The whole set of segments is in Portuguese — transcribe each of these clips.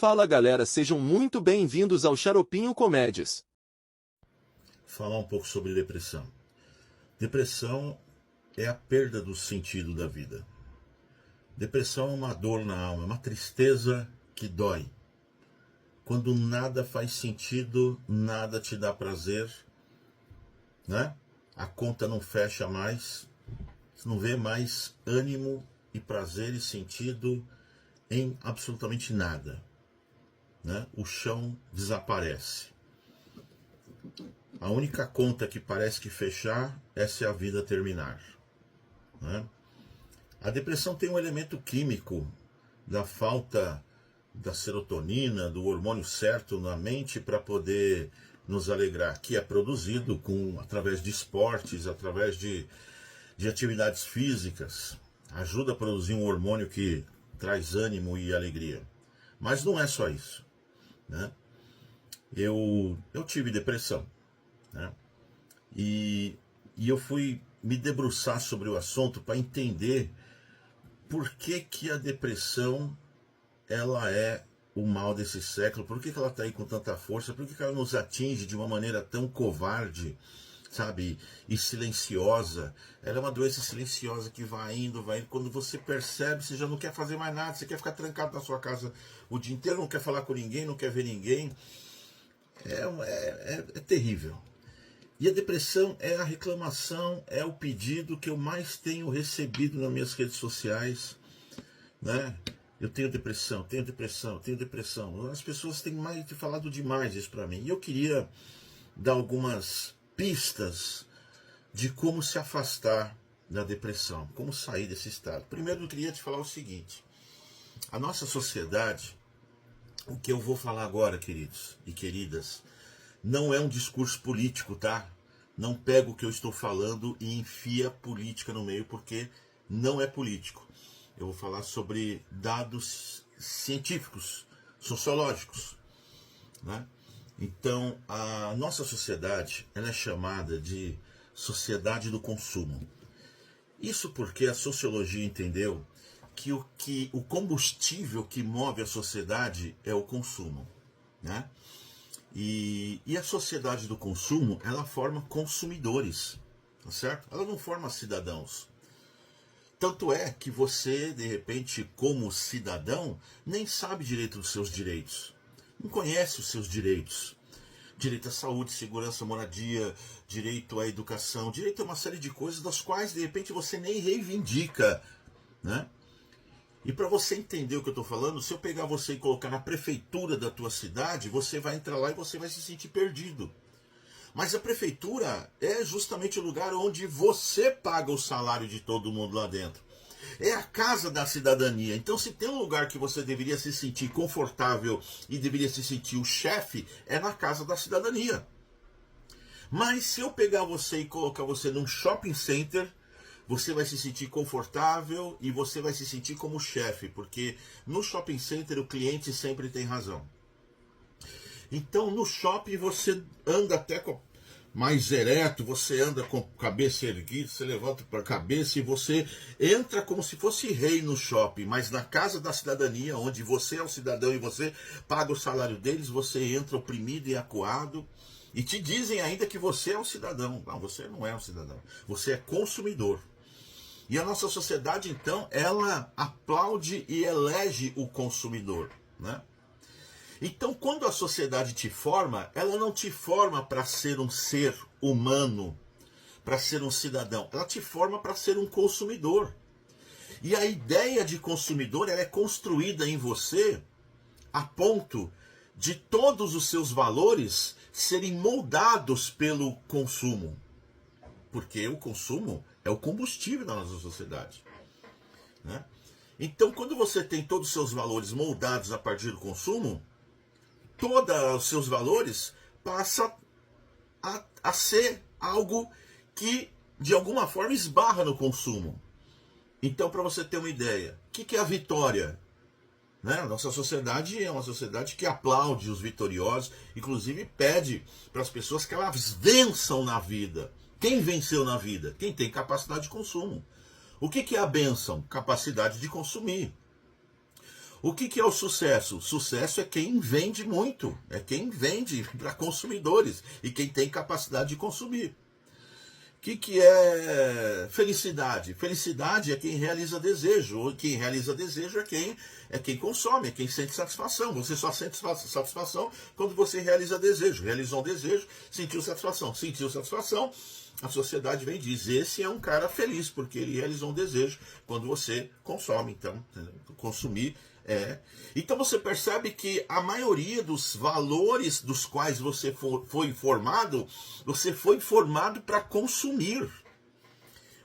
Fala galera, sejam muito bem-vindos ao Xaropinho Comédias. Falar um pouco sobre depressão. Depressão é a perda do sentido da vida. Depressão é uma dor na alma, é uma tristeza que dói. Quando nada faz sentido, nada te dá prazer, né? A conta não fecha mais, você não vê mais ânimo e prazer e sentido em absolutamente nada, né? O chão desaparece. A única conta que parece que fechar é se a vida terminar, né? A depressão tem um elemento químico da falta da serotonina, do hormônio certo na mente para poder nos alegrar, que é produzido através de esportes, através de atividades físicas. Ajuda a produzir um hormônio que traz ânimo e alegria. Mas não é só isso, né? Eu tive depressão, né? E eu fui me debruçar sobre o assunto para entender por que a depressão ela é o mal desse século, por que ela está aí com tanta força, por que ela nos atinge de uma maneira tão covarde, sabe, e silenciosa. Ela é uma doença silenciosa que vai indo, quando você percebe, você já não quer fazer mais nada, você quer ficar trancado na sua casa o dia inteiro, não quer falar com ninguém, não quer ver ninguém. É terrível. E a depressão é a reclamação, é o pedido que eu mais tenho recebido nas minhas redes sociais, né? Eu tenho depressão, tenho depressão, tenho depressão. As pessoas têm falado demais isso para mim. E eu queria dar algumas pistas de como se afastar da depressão, como sair desse estado. Primeiro eu queria te falar o seguinte: a nossa sociedade, o que eu vou falar agora, queridos e queridas, não é um discurso político, tá? Não pega o que eu estou falando e enfia política no meio, porque não é político. Eu vou falar sobre dados científicos, sociológicos, né? Então, a nossa sociedade, ela é chamada de sociedade do consumo. Isso porque a sociologia entendeu que o combustível que move a sociedade é o consumo, né? E a sociedade do consumo, ela forma consumidores, tá certo? Ela não forma cidadãos. Tanto é que você, de repente, como cidadão, nem sabe direito dos seus direitos. Não conhece os seus direitos. Direito à saúde, segurança, moradia, direito à educação, direito a uma série de coisas das quais, de repente, você nem reivindica, né? E para você entender o que eu estou falando, se eu pegar você e colocar na prefeitura da tua cidade, você vai entrar lá e você vai se sentir perdido. Mas a prefeitura é justamente o lugar onde você paga o salário de todo mundo lá dentro. É a casa da cidadania. Então, se tem um lugar que você deveria se sentir confortável e deveria se sentir o chefe, é na casa da cidadania. Mas se eu pegar você e colocar você num shopping center, você vai se sentir confortável e você vai se sentir como chefe, porque no shopping center o cliente sempre tem razão. Então no shopping você anda até mais ereto, você anda com a cabeça erguida, você levanta para a cabeça e você entra como se fosse rei no shopping, mas na casa da cidadania, onde você é o cidadão e você paga o salário deles, você entra oprimido e acuado. E te dizem ainda que você é um cidadão. Não, você não é um cidadão, você é consumidor. E a nossa sociedade, então, ela aplaude e elege o consumidor, né? Então, quando a sociedade te forma, ela não te forma para ser um ser humano, para ser um cidadão. Ela te forma para ser um consumidor. E a ideia de consumidor, ela é construída em você a ponto de todos os seus valores serem moldados pelo consumo. Porque o consumo é o combustível da nossa sociedade, né? Então, quando você tem todos os seus valores moldados a partir do consumo, todos os seus valores passam a ser algo que, de alguma forma, esbarra no consumo. Então, para você ter uma ideia, o que é a vitória? Né? A nossa sociedade é uma sociedade que aplaude os vitoriosos, inclusive pede para as pessoas que elas vençam na vida. Quem venceu na vida? Quem tem capacidade de consumo. O que é a bênção? Capacidade de consumir. O que é o sucesso? Sucesso é quem vende muito, é quem vende para consumidores e quem tem capacidade de consumir. O que é felicidade? Felicidade é quem realiza desejo. Quem realiza desejo é quem consome, é quem sente satisfação. Você só sente satisfação quando você realiza desejo. Realizou um desejo, sentiu satisfação. Sentiu satisfação, a sociedade vem e diz, esse é um cara feliz, porque ele realizou um desejo quando você consome. Então, consumir é... Então você percebe que a maioria dos valores dos quais você foi formado para consumir.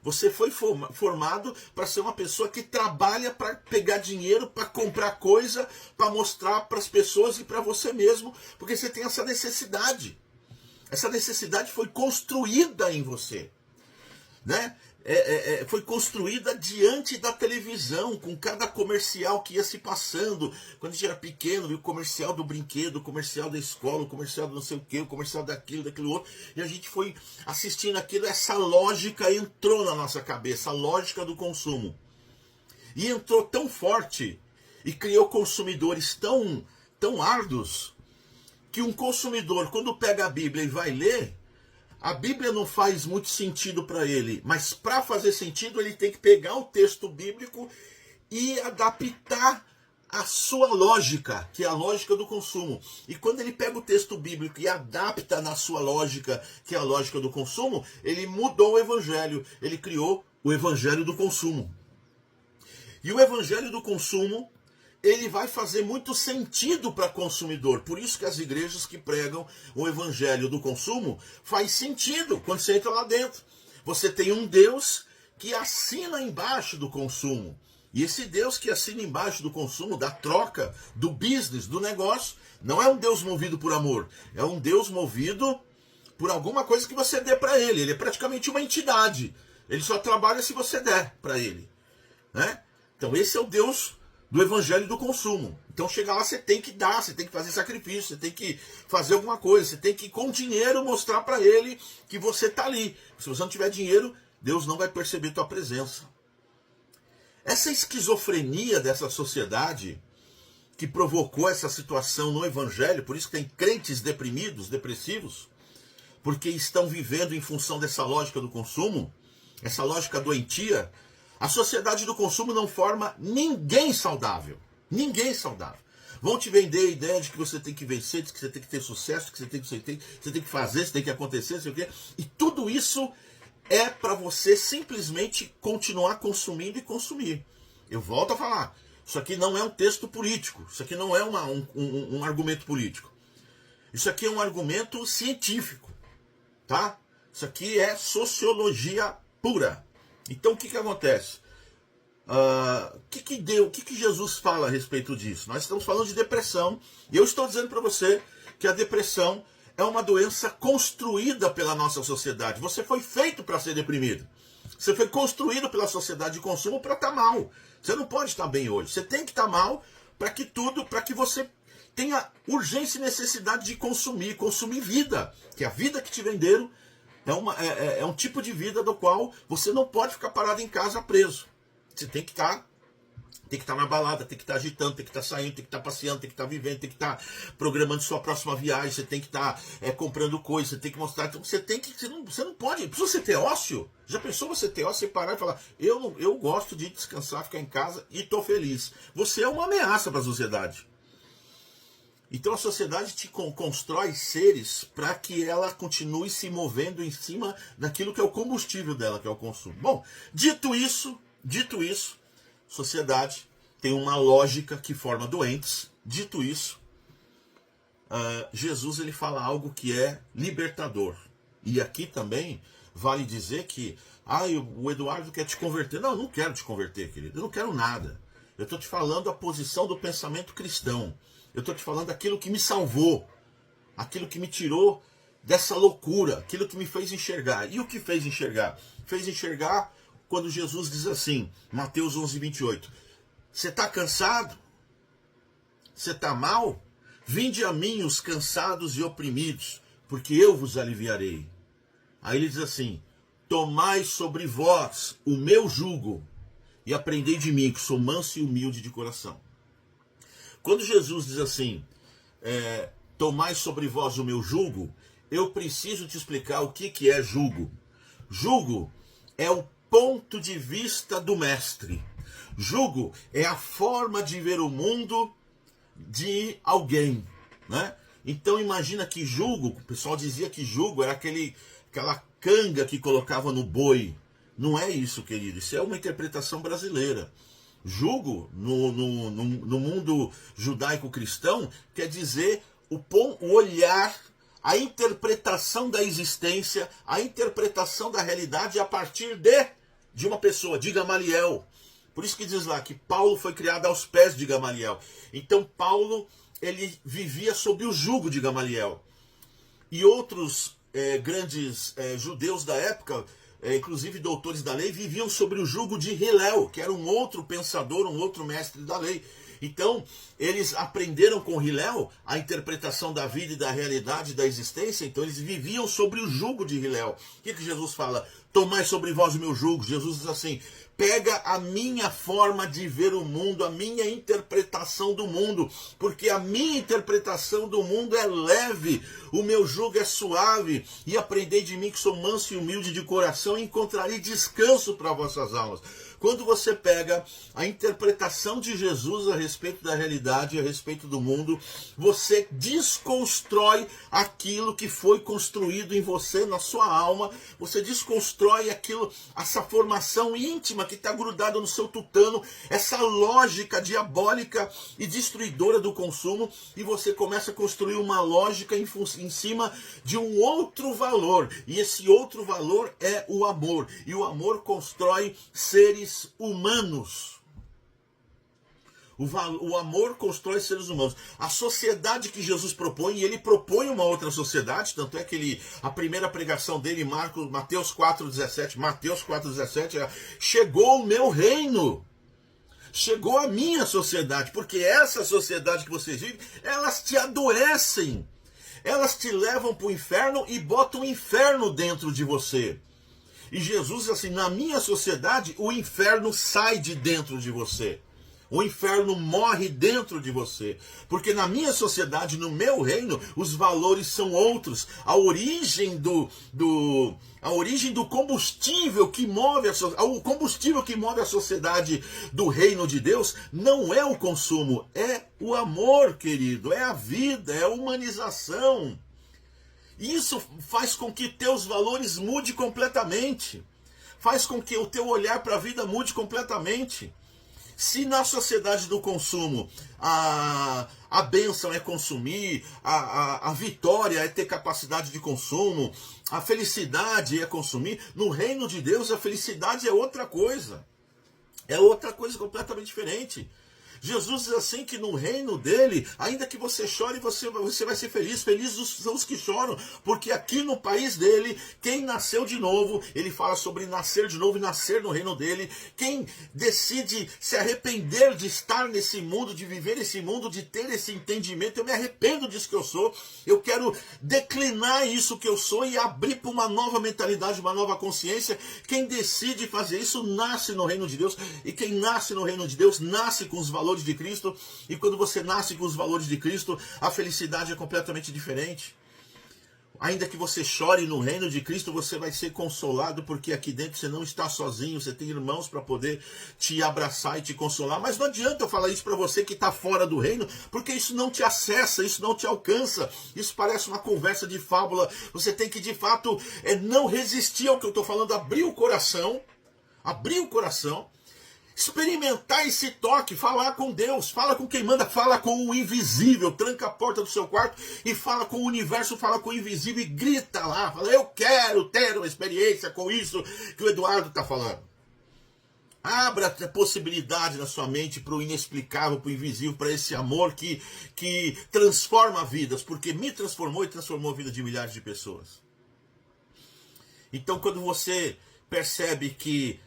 Você foi formado para ser uma pessoa que trabalha para pegar dinheiro, para comprar coisa, para mostrar para as pessoas e para você mesmo, porque você tem essa necessidade. Essa necessidade foi construída em você, né? Foi construída diante da televisão, com cada comercial que ia se passando. Quando a gente era pequeno, viu o comercial do brinquedo, o comercial da escola, o comercial do não sei o que, o comercial daquilo, daquilo outro. E a gente foi assistindo aquilo, essa lógica entrou na nossa cabeça, a lógica do consumo. E entrou tão forte e criou consumidores tão árduos, que um consumidor, quando pega a Bíblia e vai ler, a Bíblia não faz muito sentido para ele, mas para fazer sentido ele tem que pegar o texto bíblico e adaptar a sua lógica, que é a lógica do consumo. E quando ele pega o texto bíblico e adapta na sua lógica, que é a lógica do consumo, ele mudou o evangelho, ele criou o evangelho do consumo. E o evangelho do consumo, ele vai fazer muito sentido para o consumidor. Por isso que as igrejas que pregam o evangelho do consumo faz sentido quando você entra lá dentro. Você tem um Deus que assina embaixo do consumo. E esse Deus que assina embaixo do consumo, da troca, do business, do negócio, não é um Deus movido por amor. É um Deus movido por alguma coisa que você dê para ele. Ele é praticamente uma entidade. Ele só trabalha se você der para ele, né? Então esse é o Deus do evangelho do consumo. Então chegar lá você tem que dar, você tem que fazer sacrifício, você tem que fazer alguma coisa, você tem que com dinheiro mostrar para ele que você está ali. Se você não tiver dinheiro, Deus não vai perceber tua presença. Essa esquizofrenia dessa sociedade que provocou essa situação no evangelho, por isso que tem crentes deprimidos, depressivos, porque estão vivendo em função dessa lógica do consumo, essa lógica doentia. A sociedade do consumo não forma ninguém saudável. Ninguém saudável. Vão te vender a ideia de que você tem que vencer, de que você tem que ter sucesso, de que você tem que fazer, você tem que acontecer, não sei o quê. E tudo isso é para você simplesmente continuar consumindo e consumir. Eu volto a falar. Isso aqui não é um texto político. Isso aqui não é um argumento político. Isso aqui é um argumento científico. Tá? Isso aqui é sociologia pura. Então o que acontece? O que Jesus fala a respeito disso? Nós estamos falando de depressão e eu estou dizendo para você que a depressão é uma doença construída pela nossa sociedade. Você foi feito para ser deprimido. Você foi construído pela sociedade de consumo para estar mal. Você não pode estar bem hoje. Você tem que estar mal para que você tenha urgência e necessidade de consumir vida. Que a vida que te venderam é um tipo de vida do qual você não pode ficar parado em casa preso. Você tem que estar na balada, tem que estar agitando, tem que estar saindo, tem que estar passeando, tem que estar vivendo, tem que estar programando sua próxima viagem, você tem que estar comprando coisas, você tem que mostrar. Então você não pode. Precisa você ter ócio? Já pensou você ter ócio, você parar e falar, eu gosto de descansar, ficar em casa e estou feliz. Você é uma ameaça para a sociedade. Então a sociedade te constrói seres para que ela continue se movendo em cima daquilo que é o combustível dela, que é o consumo. Bom, dito isso, sociedade tem uma lógica que forma doentes. Dito isso, Jesus ele fala algo que é libertador. E aqui também vale dizer que o Eduardo quer te converter. Não, eu não quero te converter, querido. Eu não quero nada. Eu estou te falando a posição do pensamento cristão. Eu estou te falando aquilo que me salvou, aquilo que me tirou dessa loucura, aquilo que me fez enxergar. E o que fez enxergar? Fez enxergar quando Jesus diz assim, Mateus 11:28, você está cansado? Você está mal? Vinde a mim os cansados e oprimidos, porque eu vos aliviarei. Aí ele diz assim, tomai sobre vós o meu jugo e aprendei de mim, que sou manso e humilde de coração. Quando Jesus diz assim, tomai sobre vós o meu jugo, eu preciso te explicar o que é jugo. Jugo é o ponto de vista do mestre. Jugo é a forma de ver o mundo de alguém, né? Então imagina que jugo, o pessoal dizia que jugo era aquela canga que colocava no boi. Não é isso, querido, isso é uma interpretação brasileira. Jugo, no mundo judaico-cristão, quer dizer o olhar, a interpretação da existência, a interpretação da realidade a partir de uma pessoa, de Gamaliel. Por isso que diz lá que Paulo foi criado aos pés de Gamaliel. Então Paulo, ele vivia sob o jugo de Gamaliel. E outros grandes judeus da época, inclusive doutores da lei, viviam sobre o jugo de Hillel, que era um outro pensador, um outro mestre da lei. Então, eles aprenderam com Hillel a interpretação da vida e da realidade da existência, então eles viviam sobre o jugo de Hillel. O que Jesus fala? Tomai sobre vós o meu jugo. Jesus diz assim, pega a minha forma de ver o mundo, a minha interpretação do mundo, porque a minha interpretação do mundo é leve, o meu jugo é suave, e aprendei de mim que sou manso e humilde de coração, e encontrarei descanso para vossas almas. Quando você pega a interpretação de Jesus a respeito da realidade, a respeito do mundo, você desconstrói aquilo que foi construído em você, na sua alma, você desconstrói aquilo, essa formação íntima que está grudada no seu tutano, essa lógica diabólica e destruidora do consumo, e você começa a construir uma lógica em cima de um outro valor, e esse outro valor é o amor, e o amor constrói seres humanos. O amor constrói seres humanos. A sociedade que Jesus propõe, e ele propõe uma outra sociedade, tanto é que a primeira pregação dele, Mateus 4,17, chegou o meu reino. Chegou a minha sociedade, porque essa sociedade que vocês vivem, elas te adoecem. Elas te levam para o inferno e botam o inferno dentro de você. E Jesus diz assim, na minha sociedade, o inferno sai de dentro de você. O inferno morre dentro de você. Porque na minha sociedade, no meu reino, os valores são outros. A origem do combustível que move o combustível que move a sociedade do reino de Deus não é o consumo, é o amor, querido, é a vida, é a humanização. Isso faz com que teus valores mudem completamente. Faz com que o teu olhar para a vida mude completamente. Se na sociedade do consumo a bênção é consumir, a vitória é ter capacidade de consumo, a felicidade é consumir, no reino de Deus a felicidade é outra coisa. É outra coisa completamente diferente. Jesus diz assim que no reino dele, ainda que você chore, você vai ser feliz. Felizes são os que choram, porque aqui no país dele, quem nasceu de novo, ele fala sobre nascer de novo e nascer no reino dele. Quem decide se arrepender de estar nesse mundo, de viver esse mundo, de ter esse entendimento, eu me arrependo disso que eu sou, eu quero declinar isso que eu sou e abrir para uma nova mentalidade, uma nova consciência. Quem decide fazer isso, nasce no reino de Deus, e quem nasce no reino de Deus, nasce com os valores de Cristo, e quando você nasce com os valores de Cristo, a felicidade é completamente diferente. Ainda que você chore no reino de Cristo, você vai ser consolado, porque aqui dentro você não está sozinho, você tem irmãos para poder te abraçar e te consolar. Mas não adianta eu falar isso para você que está fora do reino, porque isso não te acessa, isso não te alcança. Isso parece uma conversa de fábula. Você tem que, de fato, não resistir ao que eu estou falando, abrir o coração, experimentar esse toque, falar com Deus, fala com quem manda, fala com o invisível, tranca a porta do seu quarto e fala com o universo, fala com o invisível e grita lá, fala, eu quero ter uma experiência com isso que o Eduardo está falando. Abra a possibilidade na sua mente para o inexplicável, para o invisível, para esse amor que transforma vidas, porque me transformou e transformou a vida de milhares de pessoas. Então quando você percebe que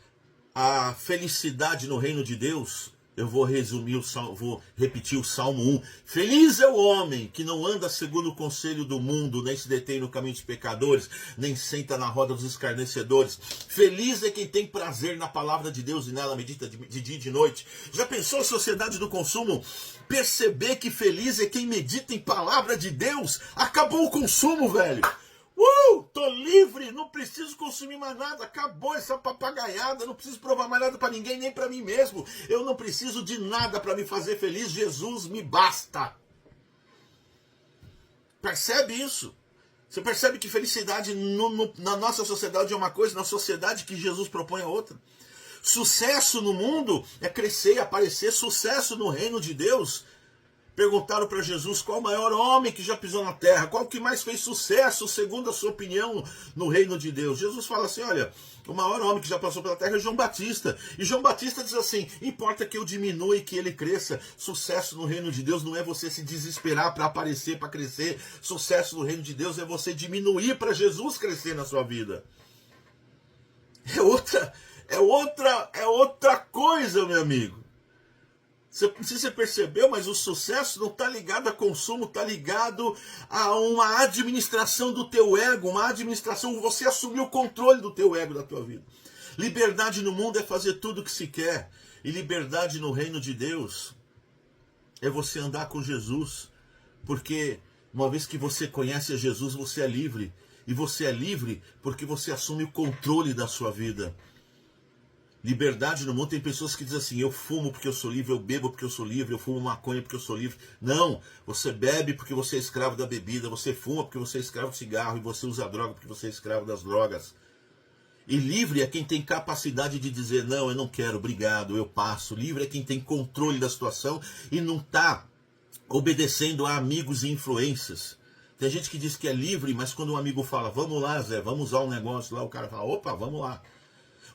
a felicidade no reino de Deus Eu vou resumir vou repetir o Salmo 1. Feliz é o homem que não anda segundo o conselho do mundo, nem se detém no caminho dos pecadores, nem senta na roda dos escarnecedores. Feliz é quem tem prazer na palavra de Deus e nela medita de dia e de noite. Já pensou a sociedade do consumo perceber que feliz é quem medita em palavra de Deus? Acabou o consumo, velho. Tô livre, não preciso consumir mais nada, acabou essa papagaiada, não preciso provar mais nada para ninguém, nem para mim mesmo. Eu não preciso de nada para me fazer feliz, Jesus me basta. Percebe isso? Você percebe que felicidade na nossa sociedade é uma coisa, na sociedade que Jesus propõe é outra. Sucesso no mundo é crescer e aparecer, sucesso no reino de Deus. Perguntaram para Jesus qual o maior homem que já pisou na terra, qual que mais fez sucesso, segundo a sua opinião, no reino de Deus. Jesus fala assim, olha, o maior homem que já passou pela terra é João Batista. E João Batista diz assim, importa que eu diminua e que ele cresça. Sucesso no reino de Deus não é você se desesperar para aparecer, para crescer. Sucesso no reino de Deus é você diminuir para Jesus crescer na sua vida. É outra coisa, meu amigo. Não sei se você percebeu, mas o sucesso não está ligado a consumo, está ligado a uma administração do teu ego, uma administração, você assumir o controle do teu ego, da tua vida. Liberdade no mundo é fazer tudo o que se quer, e liberdade no reino de Deus é você andar com Jesus, porque uma vez que você conhece a Jesus, você é livre, e você é livre porque você assume o controle da sua vida. Liberdade no mundo, tem pessoas que dizem assim, eu fumo porque eu sou livre, eu bebo porque eu sou livre, eu fumo maconha porque eu sou livre. Não, você bebe porque você é escravo da bebida, você fuma porque você é escravo do cigarro, e você usa droga porque você é escravo das drogas. E livre é quem tem capacidade de dizer, não, eu não quero, obrigado, eu passo. Livre é quem tem controle da situação e não está obedecendo a amigos e influências. Tem gente que diz que é livre, mas quando um amigo fala, vamos lá, Zé, vamos usar um negócio lá, o cara fala, opa, vamos lá.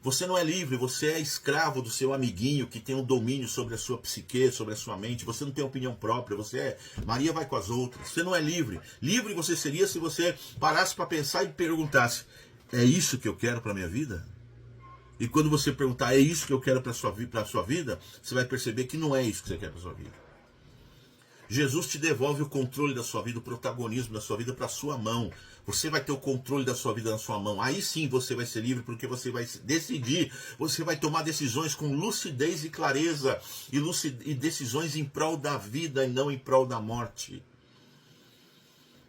Você não é livre, você é escravo do seu amiguinho que tem um domínio sobre a sua psique, sobre a sua mente. Você não tem opinião própria, você é Maria vai com as outras. Você não é livre. Livre você seria se você parasse para pensar e perguntasse, é isso que eu quero para a minha vida? E quando você perguntar, é isso que eu quero para a sua vida, você vai perceber que não é isso que você quer para a sua vida. Jesus te devolve o controle da sua vida, o protagonismo da sua vida para a sua mão. Você vai ter o controle da sua vida na sua mão. Aí sim você vai ser livre, porque você vai decidir. Você vai tomar decisões com lucidez e clareza. E decisões em prol da vida e não em prol da morte.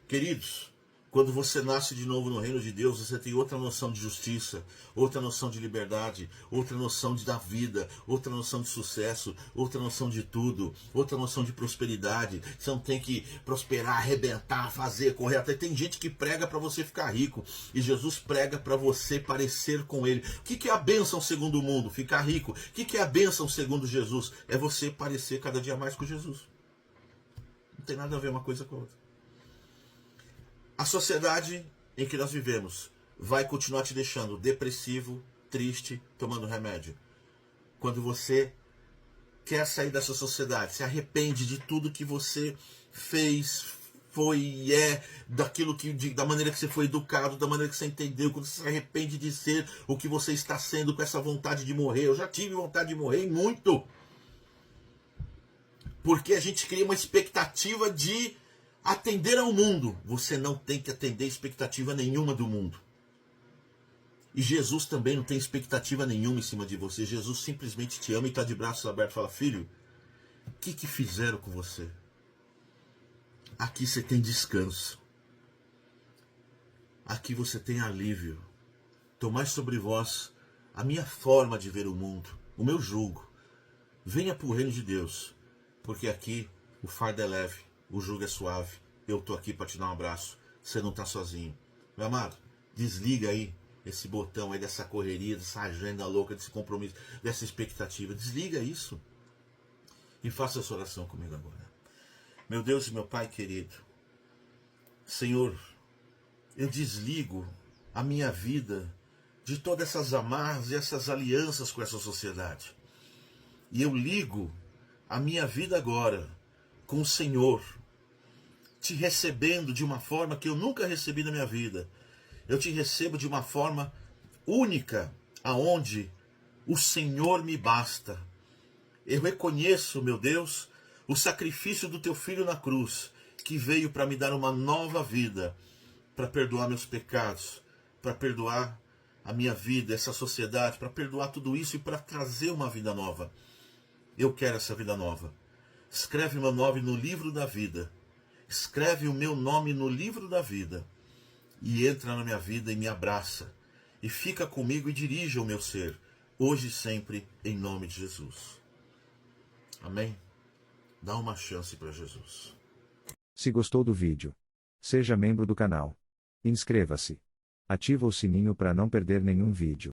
Queridos, quando você nasce de novo no reino de Deus, você tem outra noção de justiça, outra noção de liberdade, outra noção da vida, outra noção de sucesso, outra noção de tudo, outra noção de prosperidade. Você não tem que prosperar, arrebentar, fazer, correr. Até tem gente que prega para você ficar rico, e Jesus prega para você parecer com ele. O que é a bênção segundo o mundo? Ficar rico. O que é a bênção segundo Jesus? É você parecer cada dia mais com Jesus. Não tem nada a ver uma coisa com a outra. A sociedade em que nós vivemos vai continuar te deixando depressivo, triste, tomando remédio. Quando você quer sair dessa sociedade, se arrepende de tudo que você fez, foi e é, da maneira que você foi educado, da maneira que você entendeu, quando você se arrepende de ser o que você está sendo com essa vontade de morrer. Eu já tive vontade de morrer, muito. Porque a gente cria uma expectativa de atender ao mundo. Você não tem que atender expectativa nenhuma do mundo. E Jesus também não tem expectativa nenhuma em cima de você. Jesus simplesmente te ama e está de braços abertos e fala, filho, o que fizeram com você? Aqui você tem descanso. Aqui você tem alívio. Tomai sobre vós a minha forma de ver o mundo, o meu jugo. Venha para o reino de Deus, porque aqui o fardo é leve, o jugo é suave. Eu estou aqui para te dar um abraço. Você não está sozinho. Meu amado, desliga aí esse botão aí dessa correria, dessa agenda louca, desse compromisso, dessa expectativa. Desliga isso. E faça essa oração comigo agora. Meu Deus e meu Pai querido, Senhor, eu desligo a minha vida de todas essas amarras e essas alianças com essa sociedade. E eu ligo a minha vida agora com o Senhor, te recebendo de uma forma que eu nunca recebi na minha vida. Eu te recebo de uma forma única, aonde o Senhor me basta. Eu reconheço, meu Deus, o sacrifício do teu filho na cruz, que veio para me dar uma nova vida, para perdoar meus pecados, para perdoar a minha vida, essa sociedade, para perdoar tudo isso e para trazer uma vida nova. Eu quero essa vida nova. Escreve meu nome no livro da vida. Escreve o meu nome no livro da vida. E entra na minha vida e me abraça. E fica comigo e dirige o meu ser, hoje e sempre, em nome de Jesus. Amém? Dá uma chance para Jesus. Se gostou do vídeo, seja membro do canal. Inscreva-se. Ativa o sininho para não perder nenhum vídeo.